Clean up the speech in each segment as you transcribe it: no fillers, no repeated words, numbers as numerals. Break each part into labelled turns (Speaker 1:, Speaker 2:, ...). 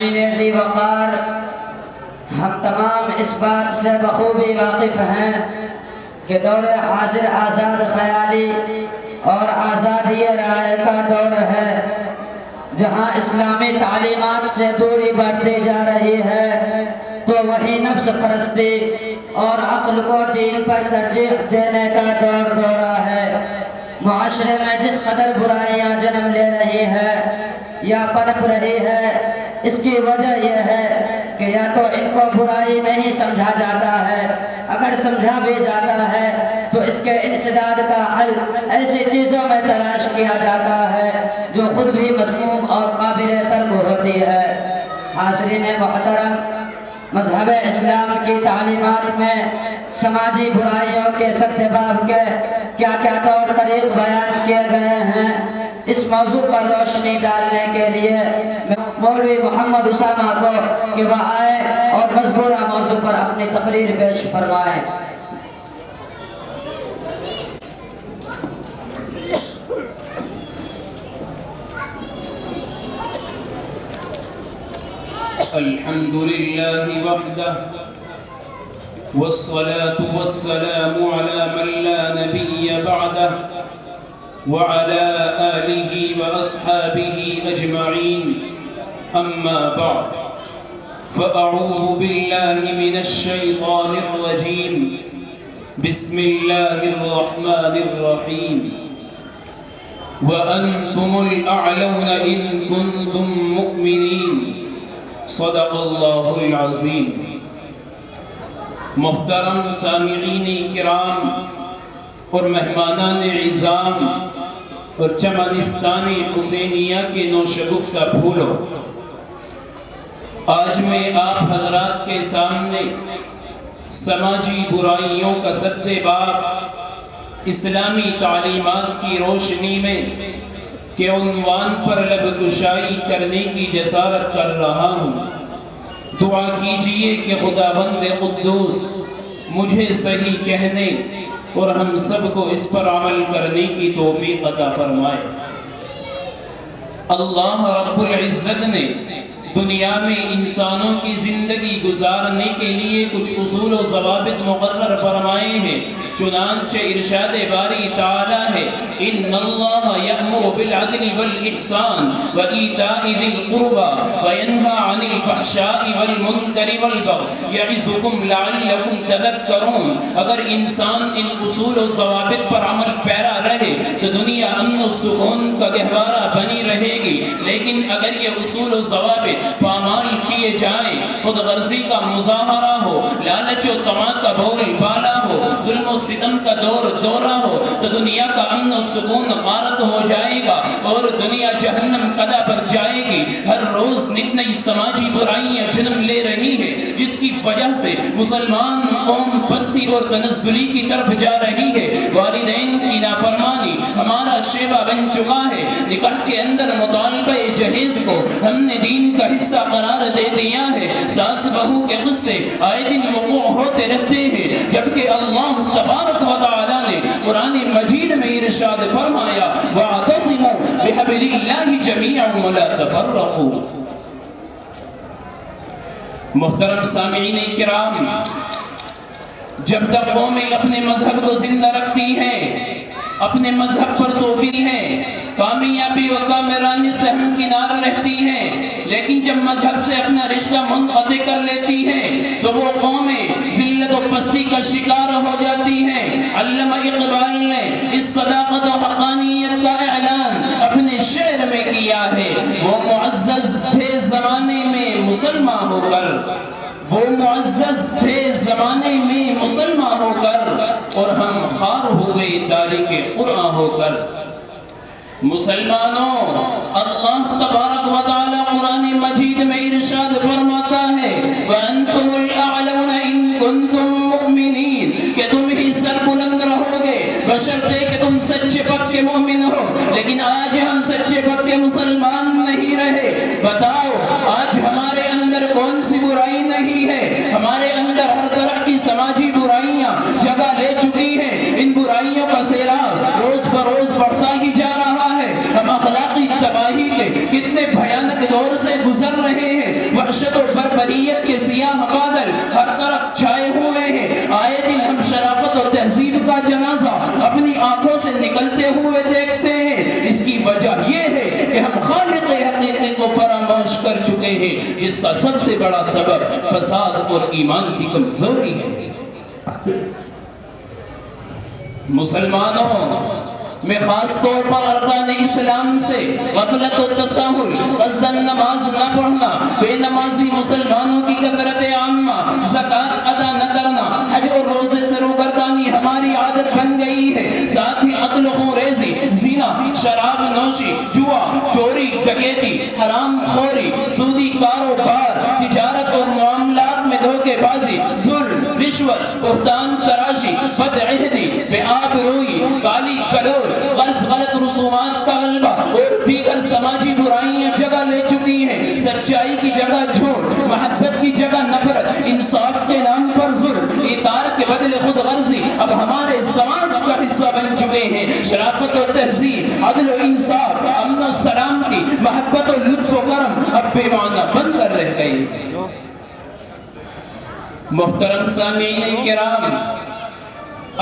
Speaker 1: ذی وقار ہم تمام اس بات سے بخوبی واقف ہیں کہ دور حاضر آزاد خیالی اور آزادی رائے کا دور ہے، جہاں اسلامی تعلیمات سے دوری بڑھتی جا رہی ہے تو وہی نفس پرستی اور عقل کو دین پر ترجیح دینے کا دورہ ہے۔ معاشرے میں جس قدر برائیاں جنم لے رہی ہے یا پنپ رہی ہے، اس کی وجہ یہ ہے کہ یا تو ان کو برائی نہیں سمجھا جاتا ہے، اگر سمجھا بھی جاتا ہے تو اس کے انسداد کا حل ایسی چیزوں میں تلاش کیا جاتا ہے جو خود بھی مذموم اور قابل ترک ہوتی ہے۔ حاضرین محترم، مذہب اسلام کی تعلیمات میں سماجی برائیوں کے سدباب کے کیا کیا طور طریق بیان کیے گئے ہیں، اس موضوع پر روشنی ڈالنے کے لیے مولوی محمد اسامہ کو کہ وہ آئے اور مذکورہ موضوع پر اپنی تقریر پیش فرمائیں۔
Speaker 2: الحمد لله وحده والصلاة والسلام على من لا نبي بعده وعلى آله وأصحابه أجمعين، أما بعد، فأعوذ بالله من الشيطان الرجيم، بسم الله الرحمن الرحيم، وأنتم الأعلون إن كنتم مؤمنين، صدق اللہ العظیم۔ محترم سامعین کرام اور مہمانان عظام اور چمنستان حسینیہ کے نوشگفتہ پھولو، آج میں آپ حضرات کے سامنے سماجی برائیوں کا سدباب اسلامی تعلیمات کی روشنی میں کے عنوان پر لب کشائی کرنے کی جسارت کر رہا ہوں۔ دعا کیجئے کہ خداوند قدوس مجھے صحیح کہنے اور ہم سب کو اس پر عمل کرنے کی توفیق عطا فرمائے۔ اللہ رب العزت نے دنیا میں انسانوں کی زندگی گزارنے کے لیے کچھ اصول و ضوابط مقرر فرمائے ہیں، چنانچہ ارشاد باری تعالی ہے، ان اللہ یأمر بالعدل والاحسان وایتاء ذی القربى وینہی عن الفحشاء والمنکر والبغی یعظکم لعلکم تذکرون۔ اگر انسان ان اصول و ضوابط پر عمل پیرا رہے تو دنیا امن و سکون کا گہوارہ بنی رہے گی، لیکن اگر یہ اصول و ضوابط پامال کیے جائیں، خود غرضی کا مظاہرہ ہو، لالچ و طمع کا بول بالا ہو، ظلم و ستم کا دورہ ہو تو دنیا کا امن و سکون غارت ہو جائے گا اور دنیا جہنم قدا پر جائے گی۔ ہر روز نت نئی سماجی برائیاں جنم لے رہی ہیں، جس کی وجہ سے مسلمان قوم پستی اور تنزلی کی طرف جا رہی ہے۔ والدین کی نافرمانی ہمارا شیبہ بن چکا ہے۔ نکاح کے اندر مطالبہ جہیز کو ہم نے دین کا حصہ قرار دے دیا ہے۔ ساس بہو کے قصے آئے دن وقوع ہوتے رہتے ہیں، جبکہ اللہ تبارک و تعالی نے قرآن مجید میں ارشاد فرمایا، وَاعْتَصِمُوا بِحَبْلِ اللَّهِ جَمِيعًا وَلَا تَفَرَّقُوا۔ محترم سامعین کرام، جب تک قومیں اپنے مذہب کو زندہ رکھتی ہیں، اپنے مذہب پر صوفی ہیں، کامیابی و کامرانی سے ہمکنار رہتی ہیں، لیکن جب مذہب سے اپنا رشتہ منقطع کر لیتی ہیں تو وہ قومیں ذلت و پستی کا شکار ہو جاتی ہیں۔ علامہ اقبال نے اس صداقت و حقانیت کا اعلان اپنے شعر میں کیا ہے، وہ معزز تھے زمانے میں مسلمان ہو کر، وہ معزز تھے زمانے میں مسلمان ہو کر، اور ہم خار ہوئے تارک قرآن ہو کر۔ مسلمانوں، اللہ تبارک و تعالی قرآن مجید میں ارشاد فرماتا ہے، وَأَنْتُمُ الْأَعْلَوْنَ إِن كُنْتُم مُؤْمِنِينَ، کہ تم ہی سر بلند رہو گے بشرطے کہ تم سچے پکے مومن ہو۔ لیکن آج ہم سچے پکے مسلمان نہیں رہے۔ بتاؤ آج ہمارے اندر کون سی برائی نہیں ہے؟ ہمارے اندر ہر طرح کی سماجی برائیاں جگہ لے چکی ہیں۔ ان برائیوں کا سیلاب روز بروز بڑھتا ہی جا رہا ہے۔ ہم اخلاقی تباہی کے کتنے بھیانک دور سے گزر رہے ہیں۔ جاہلیت کے سیاہ بادل ہر طرف چھائے ہوئے ہیں، آئے دن ہم شرافت اور تہذیب کا جنازہ اپنی آنکھوں سے نکلتے ہوئے دیکھتے ہیں۔ اس کی وجہ یہ ہے کہ ہم خالق حقیقی کو فراموش کر چکے ہیں، جس کا سب سے بڑا سبب فساد اور ایمان کی کمزوری ہے۔ مسلمانوں میں خاص طور پر ارکان اسلام سے غفلت و تساہل، قصداً نماز نہ پڑھنا، بے نمازی مسلمانوں کی کثرت عامہ، زکوٰۃ ادا نہ کرنا، حج اور روزے سے روگردانی ہماری عادت بن گئی ہے۔ ساتھ ہی قتل و خونریزی، زنا، شراب نوشی، جوا، چوری، ڈکیتی، حرام خوری، سودی کاروبار، تجارت اور معاملات میں دھوکے بازی، ظلم، رشوت، بہتان تراشی، بدعہدی، بے آبروئی، گالی گلوچ، غرض غلط رسومات کا غلبہ اور دیگر سماجی برائیاں جگہ لے چکی ہیں۔ سچائی کی جگہ جھوٹ، محبت کی جگہ نفرت، انصاف کے نام پر ظلم، اطاعت کے بدلے خود غرضی اب ہمارے سماج کا حصہ بن چکے ہیں۔ شرافت و تہذیب، عدل و انصاف، امن و سلامتی، محبت و لطف و کرم اب بے معنی بن کر رہ گئی۔ محترم سامعین کرام،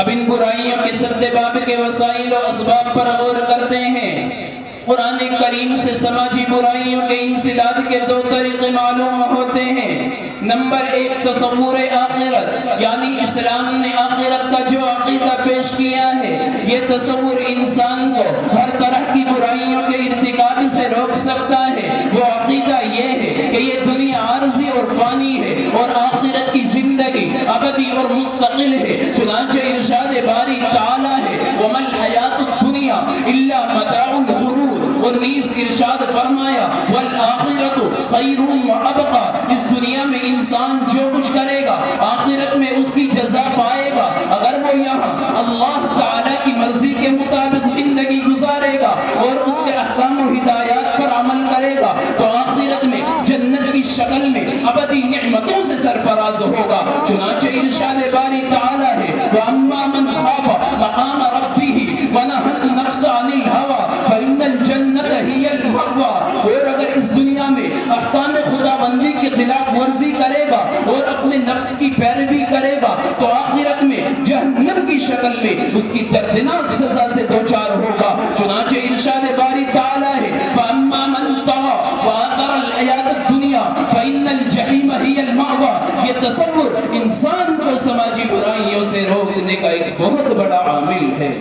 Speaker 2: اب ان برائیوں کے سدباب کے وسائل و اسباب پر غور کرتے ہیں۔ قرآن کریم سے سماجی برائیوں کے انسداد کے دو طریقے معلوم ہوتے ہیں۔ نمبر ایک، تصور آخرت، یعنی اسلام نے آخرت کا جو عقیدہ پیش کیا ہے، یہ تصور انسان کو ہر طرح کی برائیوں کے ارتکاب سے روک سکتا ہے۔ وہ عقیدہ یہ ہے کہ یہ دنیا عارضی اور فانی ہے اور آخرت کی زندگی ابدی اور مستقل ہے۔ چنانچہ ارشاد باری تعالی ہے وَمَا الْحَيَاةُ الدُّنْيَا إِلَّا مَتَاعُ الْغُرُورِ، اور نیز ارشاد فرمایا وَالْآخِرَةُ خَيْرٌ وَأَبْقَىٰ، اس دنیا میں انسان جو کچھ کرے گا آخرت میں اس کی جزا پائے گا۔ اگر وہ یہاں اللہ تعالیٰ کی مرضی کے مطابق زندگی گزارے گا اور اس کے احکام و ہدایات پر عمل کرے گا تو آخرت میں جنت کی شکل میں ابدی نعمتوں سے سرفراز ہوگا۔ چنانچہ ارشاد باری تعالیٰ ہے وَأَمَّا مَنْ خَافَ مَقَامَ رَبِّهِ وَنَهَى النَّفْسَ عَنِ الْهَوَىٰ فَإِنَّ الْجَنَّةَ هِيَ الْمَأْوَىٰ، اور اگر اس دنیا میں احکام خداوندی کی خلاف ورزی کرے گا اور اپنے نفس کی پیروی کرے گا تو آخرت میں جہنم کی شکل میں اس کی دردناک سزا سے دوچار ہوگا۔ چنانچہ ارشاد باری تعالیٰ ہے فَأَمَّا مَنْ طَغَىٰ وَآثَرَ الْحَيَاةَ الدُّنْيَا فَإِنَّ الْجَحِيمَ هِيَ الْمَأْوَىٰ، یہ تصور انسان کو سماجی برائیوں سے روکنے کا ایک بہت بڑا عامل ہے۔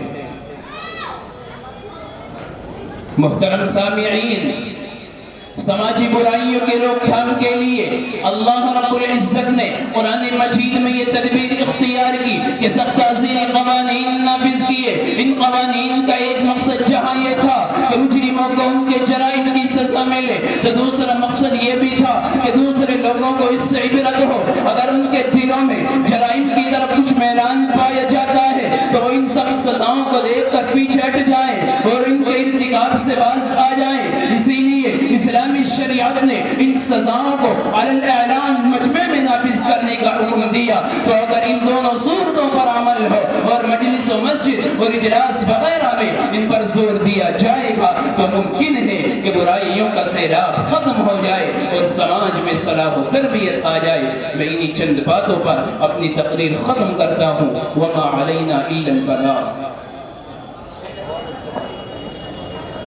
Speaker 2: محترم سامعین، سماجی برائیوں کے روک تھام کے لیے اللہ رب العزت نے قرآن مجید میں یہ تدبیر اختیار کی کہ سخت تاثیری قوانین نافذ کیے۔ ان قوانین کا ایک مقصد جہاں یہ تھا کہ مجرموں کو ان کے جرائم کی سزا ملے، تو دوسرا مقصد یہ بھی تھا کہ دوسرے لوگوں کو اس سے عبرت ہو۔ اگر ان کے دلوں میں جرائم کی طرف کچھ میلان پایا جاتا ہے تو وہ ان سخت سزاؤں کو دیکھ کر پیچھے ہٹ جائیں اور ان کے ارتکاب سے باز آ جائیں۔ اسی لیے اسلامی شریعت نے ان سزاؤں کو علی الاعلان مجمع میں نافذ کرنے کا حکم دیا۔ تو اگر ان دونوں صورتوں پر عمل ہو اور مجلس و مسجد اور اجلاس وغیرہ میں ان پر زور دیا جائے گا تو ممکن ہے کہ برائیوں کا سیلاب ختم ہو جائے اور سماج میں صلاح و تربیت آ جائے۔ میں انہی چند باتوں پر اپنی تقریر ختم کرتا ہوں۔ وما علینا الا البلاغ۔